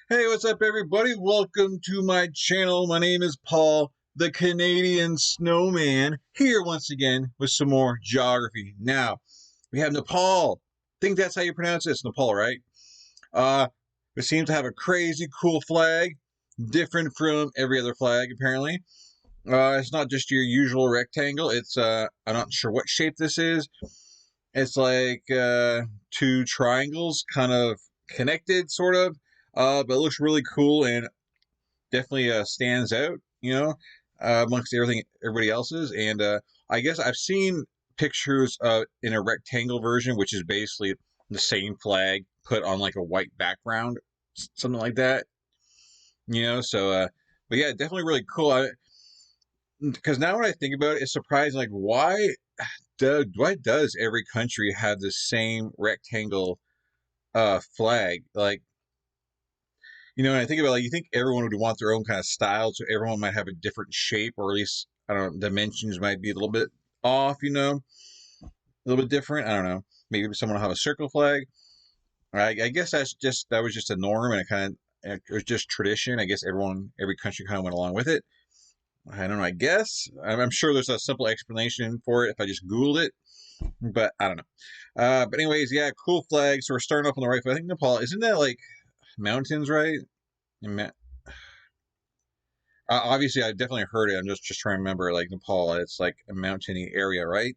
Hey, what's up, everybody? Welcome to my channel. My name is Paul, the Canadian Snowman, here once again with some more geography. Now, we have Nepal. I think that's how you pronounce it. It's Nepal, right? Uh, it seems to have a crazy cool flag, different from every other flag, apparently. It's not just your usual rectangle. I'm not sure what shape this is. It's like two triangles kind of connected, sort of. But it looks really cool and definitely stands out, amongst everybody else's. And I guess I've seen pictures in a rectangle version, which is basically the same flag put on like a white background, something like that. But yeah, definitely really cool. Because now when I think about it, it's surprising. Like, why does every country have the same rectangle flag? Like, when I think about, like, you think everyone would want their own kind of style, so everyone might have a different shape, or at least, I don't know, dimensions might be a little bit off, a little bit different. I don't know. Maybe someone will have a circle flag. I guess that was just a norm, and it was just tradition. I guess every country kind of went along with it. I don't know. I guess I'm sure there's a simple explanation for it if I just Googled it, but I don't know. But anyways, yeah, cool flag. So we're starting off on the right foot. I think Nepal, isn't that like mountains, right? Obviously, I definitely heard it. I'm just trying to remember, like, Nepal, it's like a mountainy area, right?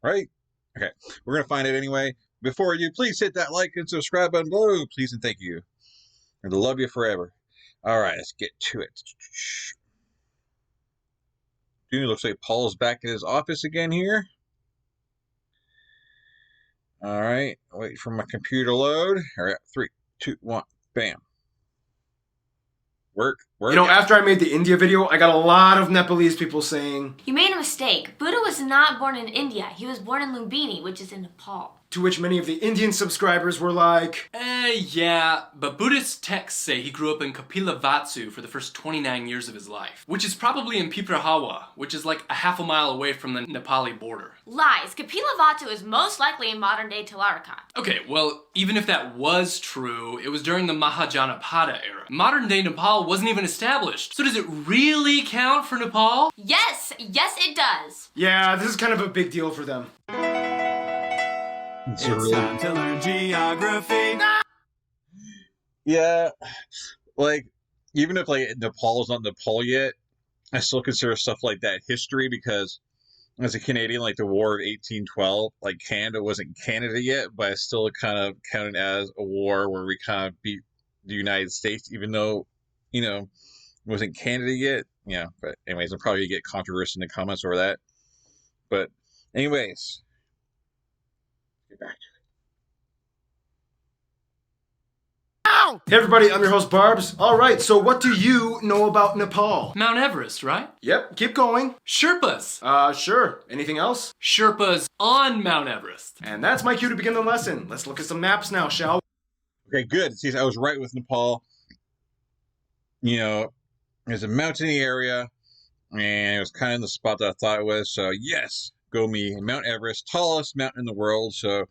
Right? Okay, we're gonna find it anyway. Before you, please hit that like and subscribe button below, please and thank you. And to love you forever. All right, let's get to it. Dude, looks like Paul's back at his office again here. All right, wait for my computer to load. All right, 3, 2, 1, bam. Work. After I made the India video, I got a lot of Nepalese people saying, "You made a mistake. Buddha was not born in India. He was born in Lumbini, which is in Nepal." to which many of the Indian subscribers were like, Yeah, but Buddhist texts say he grew up in Kapilavatthu for the first 29 years of his life, which is probably in Piprahawa, which is like a half a mile away from the Nepali border. Lies. Kapilavatthu is most likely in modern-day Talarkat. Okay, well, even if that was true, it was during the Mahajanapada era. Modern-day Nepal wasn't even established. So does it really count for Nepal? Yes, it does. yeah, this is kind of a big deal for them. It's time to learn geography. Yeah, like, even if like Nepal is not Nepal yet, I still consider stuff like that history, because as a Canadian, like the War of 1812, like Canada wasn't Canada yet, but it's still kind of counted as a war where we kind of beat the United States, even though, it wasn't Canada yet. Yeah, but anyways, I'm probably gonna get controversy in the comments over that. But anyways, get back to Hey everybody, I'm your host Barbs. Alright, so what do you know about Nepal? Mount Everest, right? Yep, keep going. Sherpas. Sure. Anything else? Sherpas on Mount Everest. And that's my cue to begin the lesson. Let's look at some maps now, shall we? Okay, good. See, I was right with Nepal. It's a mountainy area, and it was kind of the spot that I thought it was. So yes, go me. Mount Everest, tallest mountain in the world. So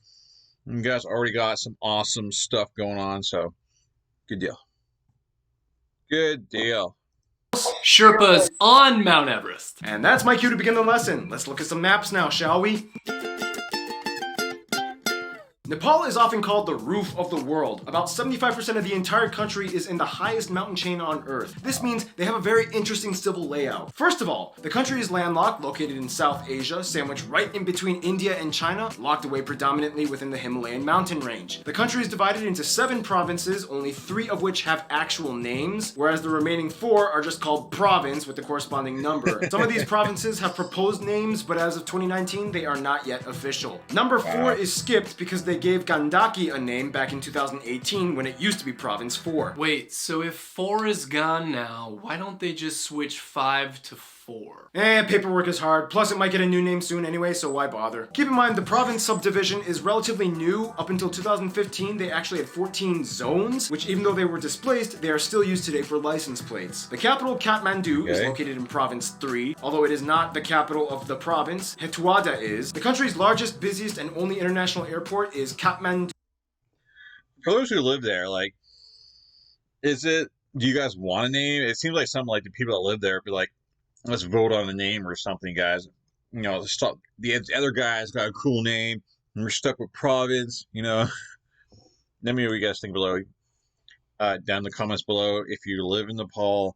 you guys already got some awesome stuff going on. So good deal. Good deal. Sherpas on Mount Everest. And that's my cue to begin the lesson. Let's look at some maps now, shall we? Nepal is often called the roof of the world. About 75% of the entire country is in the highest mountain chain on Earth. This means they have a very interesting civil layout. First of all, the country is landlocked, located in South Asia, sandwiched right in between India and China, locked away predominantly within the Himalayan mountain range. The country is divided into 7 provinces, only 3 of which have actual names, whereas the remaining 4 are just called province with the corresponding number. Some of these provinces have proposed names, but as of 2019, they are not yet official. Number 4 is skipped because they gave Gandaki a name back in 2018 when it used to be Province 4. Wait, so if 4 is gone now, why don't they just switch 5 to 4? Paperwork is hard, plus it might get a new name soon anyway, so why bother? Keep in mind, the province subdivision is relatively new. Up until 2015, they actually had 14 zones, which even though they were displaced, they are still used today for license plates. The capital, Kathmandu, is located in Province 3, although it is not the capital of the province. Hetwada is. The country's largest, busiest, and only international airport is Kathmandu. For those who live there, like, Is it? Do you guys want a name? It seems like something like the people that live there be like, let's vote on a name or something, guys. You know, the other guy's got a cool name, and we're stuck with province. You know, let me know what you guys think below. Down in the comments below, if you live in Nepal,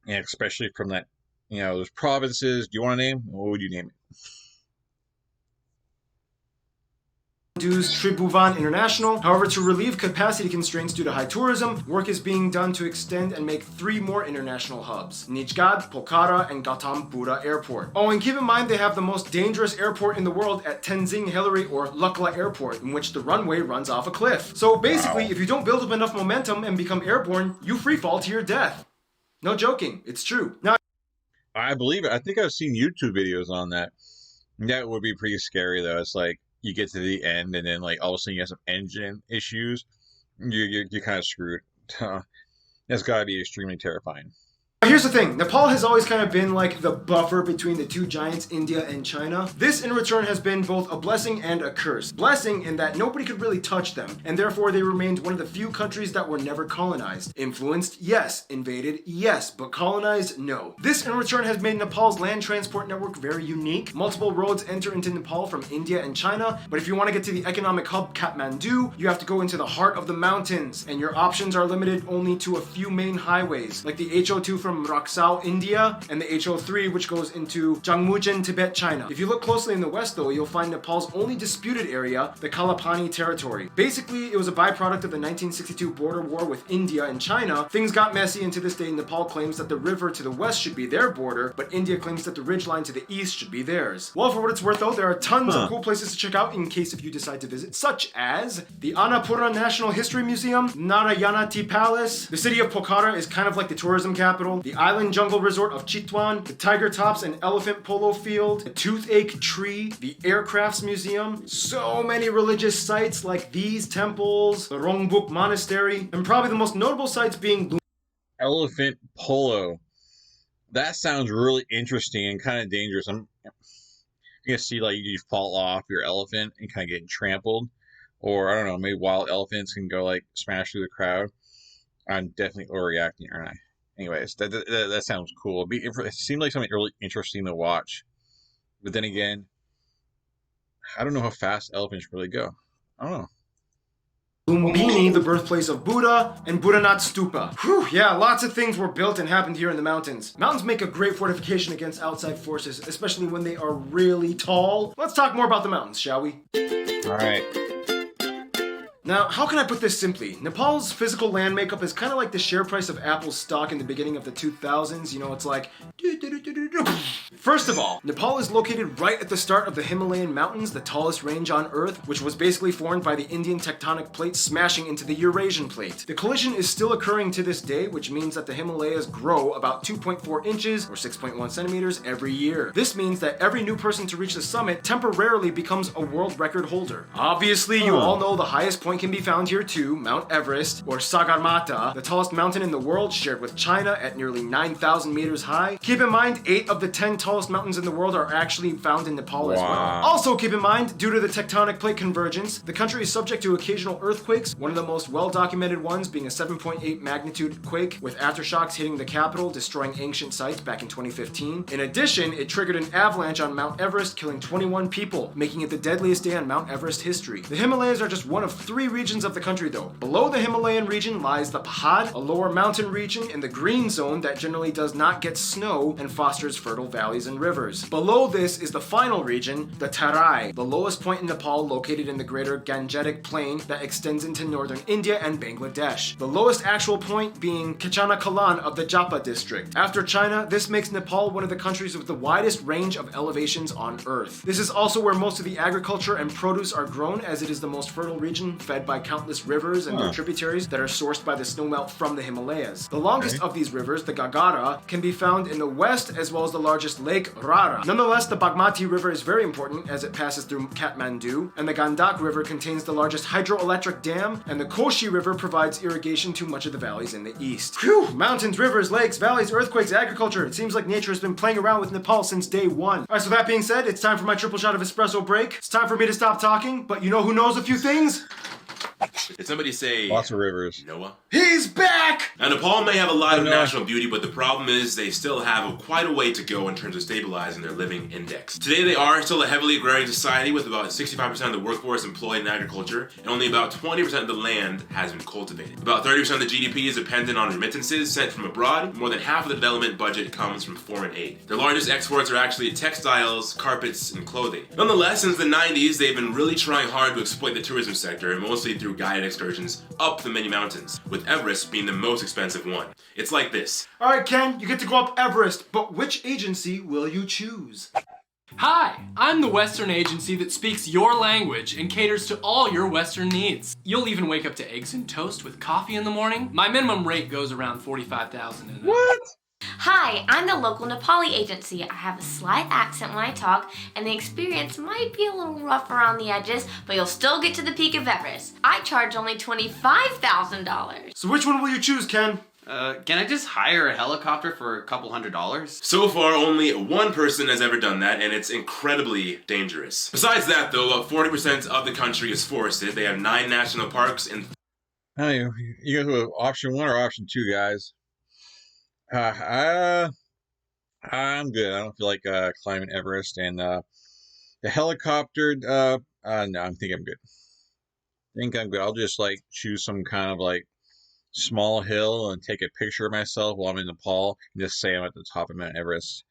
and especially from that, you know, those provinces. Do you want a name? What would you name it? Tribhuvan International. However, to relieve capacity constraints due to high tourism, work is being done to extend and make 3 more international hubs: Nijgad, Pokhara, and Gautam Buddha Airport. Oh, and keep in mind they have the most dangerous airport in the world at Tenzing Hillary or Lukla Airport, in which the runway runs off a cliff. So basically, if you don't build up enough momentum and become airborne, you free fall to your death. No joking, it's true. Now, I believe it. I think I've seen YouTube videos on that. That would be pretty scary, though. It's like you get to the end, and then like all of a sudden you have some engine issues. You're kind of screwed. That's got to be extremely terrifying. here's the thing, Nepal has always kind of been like the buffer between the two giants, India and China. This in return has been both a blessing and a curse. Blessing in that nobody could really touch them, and therefore they remained one of the few countries that were never colonized. Influenced, yes. Invaded, yes. But colonized, no. This in return has made Nepal's land transport network very unique. Multiple roads enter into Nepal from India and China, but if you want to get to the economic hub Kathmandu, you have to go into the heart of the mountains, and your options are limited only to a few main highways, like the HO2 from Raksal, India, and the HO3 which goes into Jangmujen, Tibet, China. If you look closely in the west though, you'll find Nepal's only disputed area, the Kalapani territory. Basically, it was a byproduct of the 1962 border war with India and China. Things got messy, and to this day Nepal claims that the river to the west should be their border, but India claims that the ridgeline to the east should be theirs. Well, for what it's worth though, there are tons of cool places to check out in case if you decide to visit, such as the Annapurna National History Museum, Narayanati Palace. The city of Pokhara is kind of like the tourism capital. The Island Jungle Resort of Chitwan, the Tiger Tops and Elephant Polo Field, the Toothache Tree, the Aircrafts Museum. So many religious sites like these temples, the Rongbuk Monastery, and probably the most notable sites being Elephant Polo. That sounds really interesting and kind of dangerous. I'm gonna see like you fall off your elephant and kind of getting trampled, or I don't know, maybe wild elephants can go like smash through the crowd. I'm definitely overreacting, aren't I? Anyways, that sounds cool. It seemed like something really interesting to watch, but then again, I don't know how fast elephants really go. I don't know. Lumbini, the birthplace of Buddha, and Buddhanath Stupa. Whew, yeah, lots of things were built and happened here in the mountains. Mountains make a great fortification against outside forces, especially when they are really tall. Let's talk more about the mountains, shall we? Alright. Now, how can I put this simply? Nepal's physical land makeup is kind of like the share price of Apple's stock in the beginning of the 2000s. You know, it's like... First of all, Nepal is located right at the start of the Himalayan mountains, the tallest range on Earth, which was basically formed by the Indian tectonic plate smashing into the Eurasian plate. The collision is still occurring to this day, which means that the Himalayas grow about 2.4 inches or 6.1 centimeters every year. This means that every new person to reach the summit temporarily becomes a world record holder. Obviously, you all know the highest point can be found here too, Mount Everest, or Sagarmatha, the tallest mountain in the world, shared with China at nearly 9,000 meters high. Keep in mind, 8 of the 10 tallest mountains in the world are actually found in Nepal as well. Also keep in mind, due to the tectonic plate convergence, the country is subject to occasional earthquakes, one of the most well-documented ones being a 7.8 magnitude quake with aftershocks hitting the capital, destroying ancient sites back in 2015. In addition, it triggered an avalanche on Mount Everest, killing 21 people, making it the deadliest day on Mount Everest history. The Himalayas are just one of 3 regions of the country though. Below the Himalayan region lies the Pahad, a lower mountain region in the green zone that generally does not get snow and fosters fertile valleys and rivers. Below this is the final region, the Tarai, the lowest point in Nepal located in the greater Gangetic plain that extends into northern India and Bangladesh. The lowest actual point being Kechanakalan of the Japa district. After China, this makes Nepal one of the countries with the widest range of elevations on Earth. This is also where most of the agriculture and produce are grown, as it is the most fertile region fed by countless rivers and their tributaries that are sourced by the snowmelt from the Himalayas. The longest of these rivers, the Gagara, can be found in the west as well as the largest lake, Rara. Nonetheless, the Bagmati River is very important as it passes through Kathmandu, and the Gandak River contains the largest hydroelectric dam, and the Koshi River provides irrigation to much of the valleys in the east. Phew! Mountains, rivers, lakes, valleys, earthquakes, agriculture. It seems like nature has been playing around with Nepal since day one. Alright, so that being said, it's time for my triple shot of espresso break. It's time for me to stop talking, but you know who knows a few things? Did somebody say Lots of rivers. Noah? He's back! Now, Nepal may have a lot of no. natural beauty, but the problem is they still have quite a way to go in terms of stabilizing their living index. Today, they are still a heavily agrarian society with about 65% of the workforce employed in agriculture, and only about 20% of the land has been cultivated. About 30% of the GDP is dependent on remittances sent from abroad. More than half of the development budget comes from foreign aid. Their largest exports are actually textiles, carpets, and clothing. Nonetheless, since the 90s, they've been really trying hard to exploit the tourism sector, mostly through guided excursions up the many mountains, with Everest being the most expensive one. It's like this. Alright, Ken, you get to go up Everest, but which agency will you choose? Hi, I'm the Western agency that speaks your language and caters to all your Western needs. You'll even wake up to eggs and toast with coffee in the morning. My minimum rate goes around $45,000. What? Hi, I'm the local Nepali agency. I have a slight accent when I talk, and the experience might be a little rough around the edges, but you'll still get to the peak of Everest. I charge only $25,000. So which one will you choose, Ken? Can I just hire a helicopter for a couple $100s? So far, only one person has ever done that, and it's incredibly dangerous. Besides that, though, about 40% of the country is forested. They have 9 national parks and... Hey, you go to option 1 or option 2, guys? I'm good. I don't feel like climbing Everest, and the helicopter. No, I think I'm good. I'll just like choose some kind of like small hill and take a picture of myself while I'm in Nepal and just say I'm at the top of Mount Everest.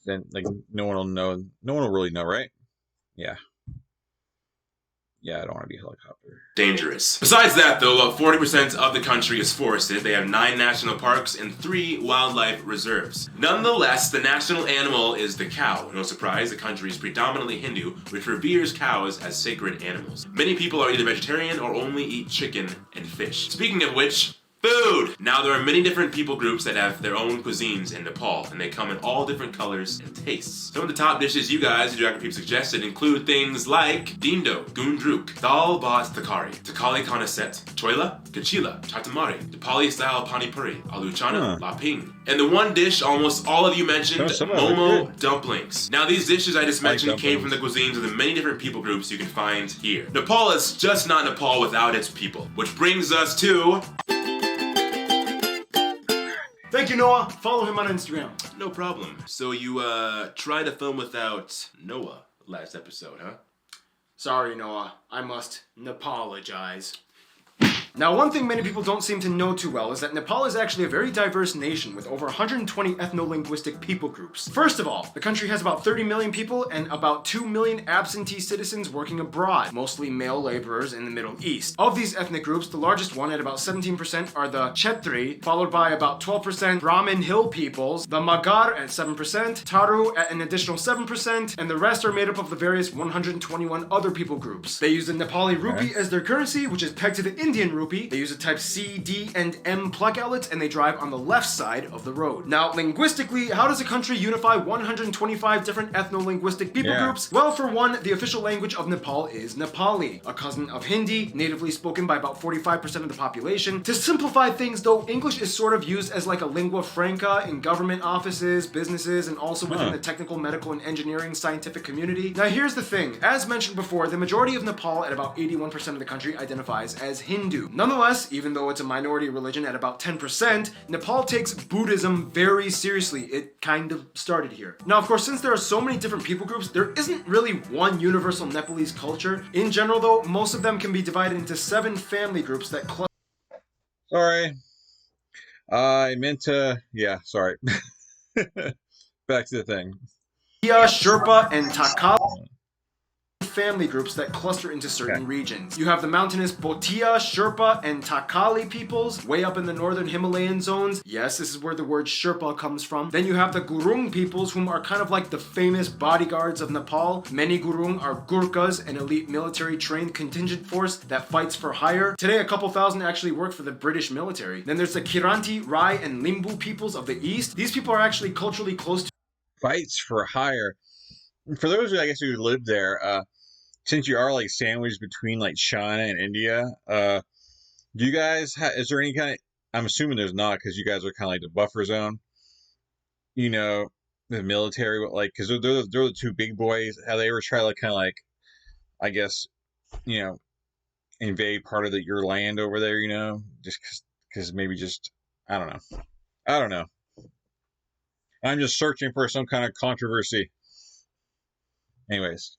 Then like no one will know. No one will really know, right? Yeah. Yeah, I don't want to be a helicopter. dangerous. Besides that, though, about 40% of the country is forested. They have 9 national parks and 3 wildlife reserves. Nonetheless, the national animal is the cow. No surprise, the country is predominantly Hindu, which reveres cows as sacred animals. Many people are either vegetarian or only eat chicken and fish. Speaking of which, food! Now, there are many different people groups that have their own cuisines in Nepal, and they come in all different colors and tastes. Some of the top dishes you guys, the Geography Peeps, suggested include things like Dindo, Gundruk, Dal Bhat Takari, Takali Kanaset, Choila, Kachila, Chatamari, Nepali-style Pani Puri, Aluchana, Laping. And the one dish almost all of you mentioned, Momo dumplings. Now, these dishes I just mentioned came from the cuisines of the many different people groups you can find here. Nepal is just not Nepal without its people, which brings us to... Thank you, Noah. Follow him on Instagram. No problem. So you, tried to film without Noah last episode, huh? Sorry, Noah. I must apologize. Now, one thing many people don't seem to know too well is that Nepal is actually a very diverse nation with over 120 ethno-linguistic people groups. First of all, the country has about 30 million people and about 2 million absentee citizens working abroad, mostly male laborers in the Middle East. Of these ethnic groups, the largest one at about 17% are the Chetri, followed by about 12% Brahmin Hill peoples, the Magar at 7%, Taru at an additional 7%, and the rest are made up of the various 121 other people groups. They use the Nepali rupee as their currency, which is pegged to the Indian rupee. They use a type C, D, and M plug outlets, and they drive on the left side of the road. Now, linguistically, how does a country unify 125 different ethno-linguistic people groups? Well, for one, the official language of Nepal is Nepali, a cousin of Hindi, natively spoken by about 45% of the population. To simplify things, though, English is sort of used as like a lingua franca in government offices, businesses, and also within the technical, medical, and engineering scientific community. Now, here's the thing. As mentioned before, the majority of Nepal, at about 81% of the country, identifies as Hindu. Nonetheless, even though it's a minority religion at about 10%, Nepal takes Buddhism very seriously. It kind of started here. Now, of course, since there are so many different people groups, there isn't really one universal Nepalese culture. In general, though, most of them can be divided into 7 family groups that Sorry. I meant to... Yeah, sorry. Back to the thing. Sherpa, and Takal family groups that cluster into certain regions. You have the mountainous Bhotia, Sherpa, and Takali peoples way up in the northern Himalayan zones. Yes, this is where the word Sherpa comes from. Then you have the Gurung peoples, whom are kind of like the famous bodyguards of Nepal. Many Gurung are Gurkhas, an elite military trained contingent force that fights for hire. Today, a couple thousand actually work for the British military. Then there's the Kiranti, Rai, and Limbu peoples of the east. These people are actually culturally close to Fights for hire. For those, I guess, who live there, since you are like sandwiched between like China and India, do you guys is there any kind of, I'm assuming there's not, because you guys are kind of like the buffer zone, you know, the military, like, because they're the 2 big boys. Have they ever tried to like, kind of like, I guess, you know, invade part of your land over there, you know, just because maybe just I don't know. I don't know. I'm just searching for some kind of controversy. Anyways.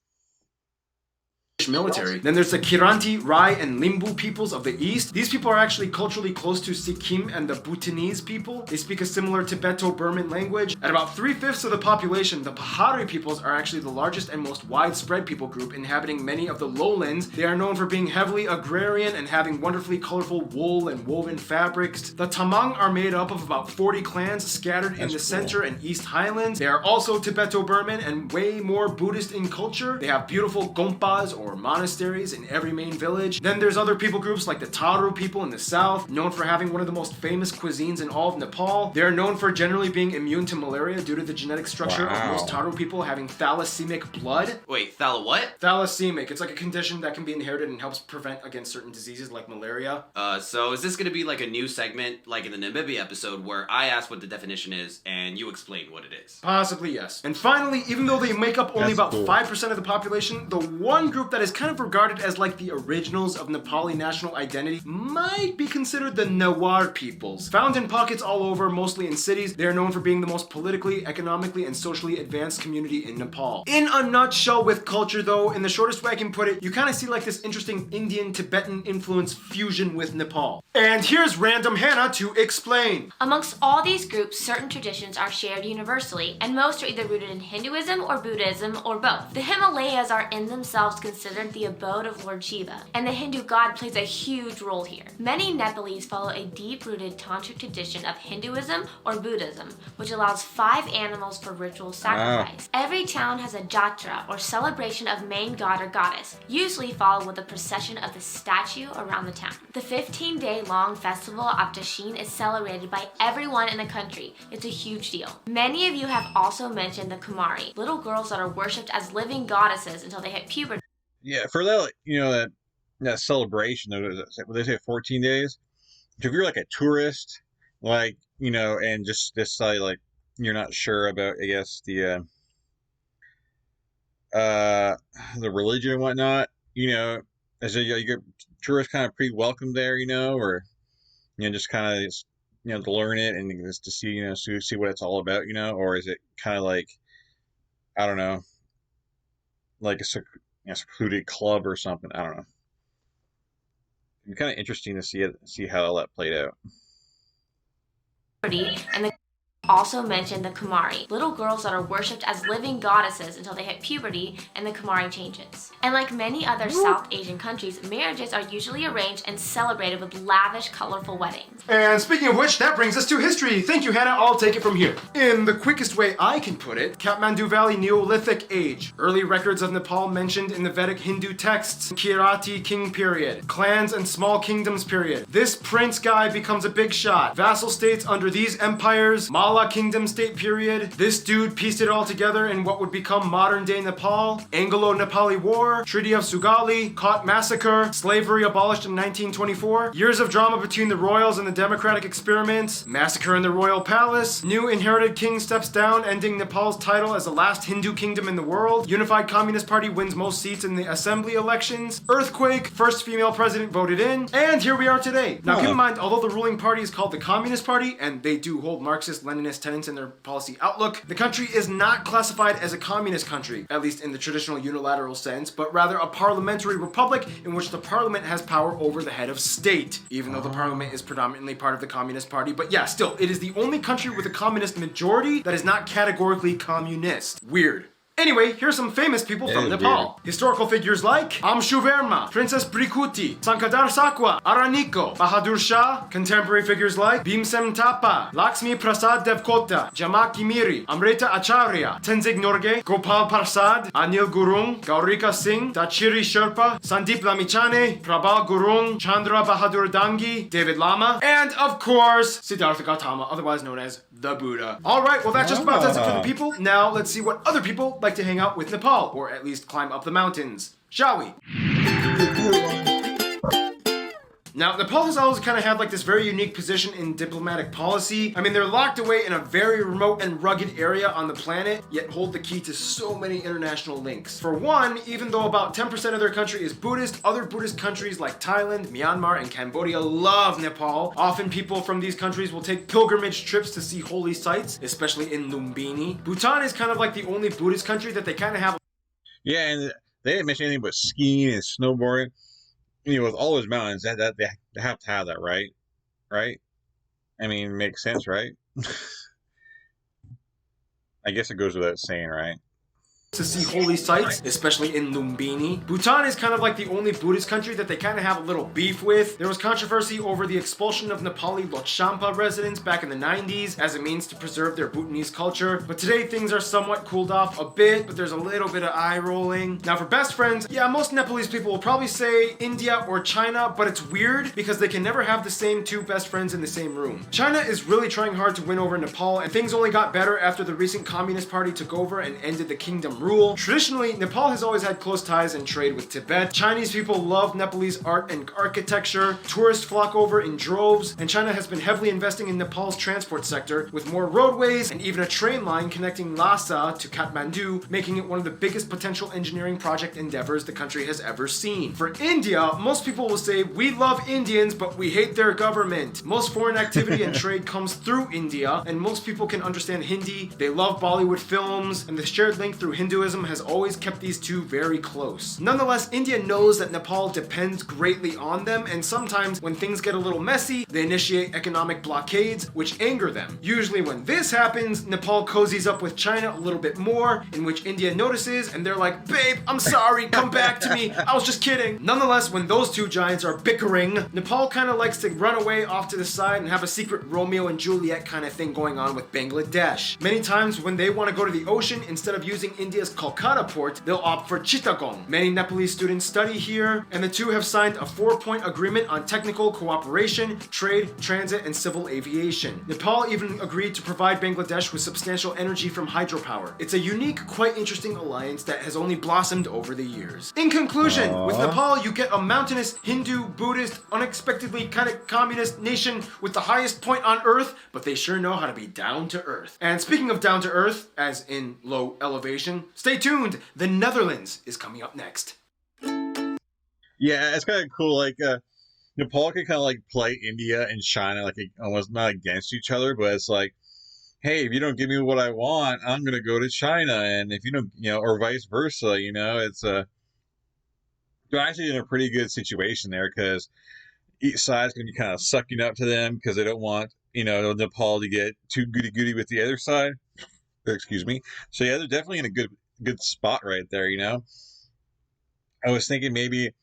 Military. Then there's the Kiranti, Rai, and Limbu peoples of the east. These people are actually culturally close to Sikkim and the Bhutanese people. They speak a similar Tibeto-Burman language. At about 3/5 of the population, the Pahari peoples are actually the largest and most widespread people group inhabiting many of the lowlands. They are known for being heavily agrarian and having wonderfully colorful wool and woven fabrics. The Tamang are made up of about 40 clans scattered in the center and east highlands. They are also Tibeto-Burman and way more Buddhist in culture. They have beautiful gompas or monasteries in every main village. Then there's other people groups like the Taru people in the south, known for having one of the most famous cuisines in all of Nepal. They're known for generally being immune to malaria due to the genetic structure of most Taru people having thalassemic blood. Wait, what? Thalassemic. It's like a condition that can be inherited and helps prevent against certain diseases like malaria. So is this gonna be like a new segment, like in the Namibia episode, where I ask what the definition is and you explain what it is? Possibly, yes. And finally, even though they make up only about 5% of the population, the one group that is kind of regarded as like the originals of Nepali national identity might be considered the Newar peoples. Found in pockets all over, mostly in cities, they are known for being the most politically, economically, and socially advanced community in Nepal. In a nutshell with culture though, in the shortest way I can put it, you kind of see like this interesting Indian-Tibetan influence fusion with Nepal. And here's Random Hannah to explain. Amongst all these groups, certain traditions are shared universally, and most are either rooted in Hinduism or Buddhism or both. The Himalayas are in themselves considered the abode of Lord Shiva, and the Hindu god plays a huge role here. Many Nepalese follow a deep-rooted tantric tradition of Hinduism or Buddhism, which allows 5 animals for ritual sacrifice. Every town has a jatra, or celebration of main god or goddess, usually followed with a procession of the statue around the town. The 15-day-long festival of Dashin is celebrated by everyone in the country. It's a huge deal. Many of you have also mentioned the Kumari, little girls that are worshipped as living goddesses until they hit puberty. Yeah, for that, that celebration, what they say, 14 days. If you're like a tourist, and just decide like you're not sure about, I guess, the religion and whatnot, as a tourist, kind of pretty welcome there, or just kind of to learn it and just to see see what it's all about, or is it kind of like, I don't know, like a secluded club or something? I don't know. It'd be kind of interesting to see how all that played out. And the also mentioned the Kumari, little girls that are worshipped as living goddesses until they hit puberty and the Kumari changes. And like many other South Asian countries, marriages are usually arranged and celebrated with lavish, colorful weddings. And speaking of which, that brings us to history. Thank you, Hannah. I'll take it from here. In the quickest way I can put it, Kathmandu Valley Neolithic Age. Early records of Nepal mentioned in the Vedic Hindu texts. Kirati King period. Clans and small kingdoms period. This prince guy becomes a big shot. Vassal states under these empires. Mala Kingdom state period. This dude pieced it all together in what would become modern day Nepal. Anglo-Nepali War. Treaty of Sugali. Khat massacre. Slavery abolished in 1924. Years of drama between the royals and the democratic experiments. Massacre in the royal palace. New inherited king steps down, ending Nepal's title as the last Hindu kingdom in the world. Unified Communist Party wins most seats in the assembly elections. Earthquake. First female president voted in. And here we are today. Now keep in mind, although the ruling party is called the Communist Party, and they do hold Marxist-Leninist tenets in their policy outlook, the country is not classified as a communist country, at least in the traditional unilateral sense, but rather a parliamentary republic in which the parliament has power over the head of state, even though the parliament is predominantly part of the Communist Party. But yeah, still, it is the only country with a communist majority that is not categorically communist. Weird. Anyway, here's some famous people from Nepal. Historical figures like Amshu Verma, Princess Brikuti, Sankadar Sakwa, Araniko, Bahadur Shah. Contemporary figures like Bhimsen Thapa, Lakshmi Prasad Devkota, Jamaki Miri, Amrita Acharya, Tenzing Norgay, Gopal Prasad, Anil Gurung, Gaurika Singh, Dachiri Sherpa, Sandeep Lamichane, Prabal Gurung, Chandra Bahadur Dangi, David Lama, and of course, Siddhartha Gautama, otherwise known as the Buddha. Alright, well that just about does it for the people. Now let's see what other people like to hang out with Nepal, or at least climb up the mountains. Shall we? Now, Nepal has always kind of had like this very unique position in diplomatic policy. I mean, they're locked away in a very remote and rugged area on the planet, yet hold the key to so many international links. For one, even though about 10% of their country is Buddhist, other Buddhist countries like Thailand, Myanmar, and Cambodia love Nepal. Often people from these countries will take pilgrimage trips to see holy sites, especially in Lumbini. Bhutan is kind of like the only Buddhist country that they kind of have. Yeah, and they didn't mention anything but skiing and snowboarding. You know, with all those mountains, that they have to have that, right? Right? I mean, makes sense, right? I guess it goes without saying, right? To see holy sites, especially in Lumbini. Bhutan is kind of like the only Buddhist country that they kind of have a little beef with. There was controversy over the expulsion of Nepali Lhotshampa residents back in the 90s as a means to preserve their Bhutanese culture. But today things are somewhat cooled off a bit, but there's a little bit of eye rolling. Now for best friends, yeah, most Nepalese people will probably say India or China, but it's weird because they can never have the same two best friends in the same room. China is really trying hard to win over Nepal, and things only got better after the recent Communist Party took over and ended the kingdom rule. Traditionally, Nepal has always had close ties and trade with Tibet. Chinese people love Nepalese art and architecture. Tourists flock over in droves, and China has been heavily investing in Nepal's transport sector with more roadways and even a train line connecting Lhasa to Kathmandu, making it one of the biggest potential engineering project endeavors the country has ever seen. For India, most people will say, we love Indians, but we hate their government. Most foreign activity and trade comes through India, and most people can understand Hindi. They love Bollywood films, and the shared link through Hinduism has always kept these two very close. Nonetheless, India knows that Nepal depends greatly on them, and sometimes when things get a little messy, they initiate economic blockades, which anger them. Usually when this happens, Nepal cozies up with China a little bit more, in which India notices, and they're like, babe, I'm sorry, come back to me, I was just kidding. Nonetheless, when those two giants are bickering, Nepal kind of likes to run away off to the side and have a secret Romeo and Juliet kind of thing going on with Bangladesh. Many times when they want to go to the ocean, instead of using India's Kolkata port, they'll opt for Chittagong. Many Nepalese students study here, and the two have signed a 4-point agreement on technical cooperation, trade, transit, and civil aviation. Nepal even agreed to provide Bangladesh with substantial energy from hydropower. It's a unique, quite interesting alliance that has only blossomed over the years. In conclusion, with Nepal, you get a mountainous, Hindu, Buddhist, unexpectedly kind of communist nation with the highest point on earth, but they sure know how to be down to earth. And speaking of down to earth, as in low elevation, stay tuned, the Netherlands is coming up next. Yeah, it's kind of cool. Like, Nepal can kind of like play India and China like almost not against each other, but it's like, hey, if you don't give me what I want, I'm gonna go to China, and if you don't, or vice versa, it's they're actually in a pretty good situation there because each side's gonna be kind of sucking up to them because they don't want Nepal to get too goody with the other side. Excuse me. So yeah, they're definitely in a good spot right there. I was thinking maybe it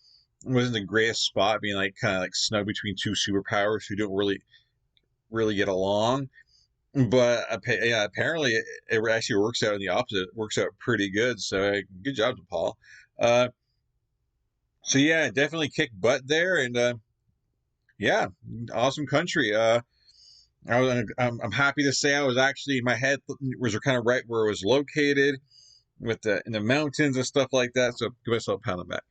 wasn't the greatest spot being like kind of like snug between two superpowers who don't really get along. But yeah, apparently it actually works out in the opposite. It works out pretty good. So good job to Paul. So yeah, definitely kick butt there, and yeah, awesome country. I'm happy to say I was actually, my head was kind of right where it was located in the mountains and stuff like that. So give myself a pat on the back.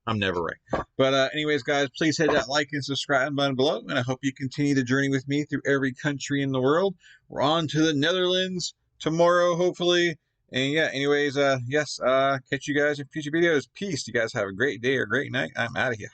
I'm never right. But anyways, guys, please hit that like and subscribe button below. And I hope you continue the journey with me through every country in the world. We're on to the Netherlands tomorrow, hopefully. And yeah, anyways, yes, catch you guys in future videos. Peace. You guys have a great day or great night. I'm out of here.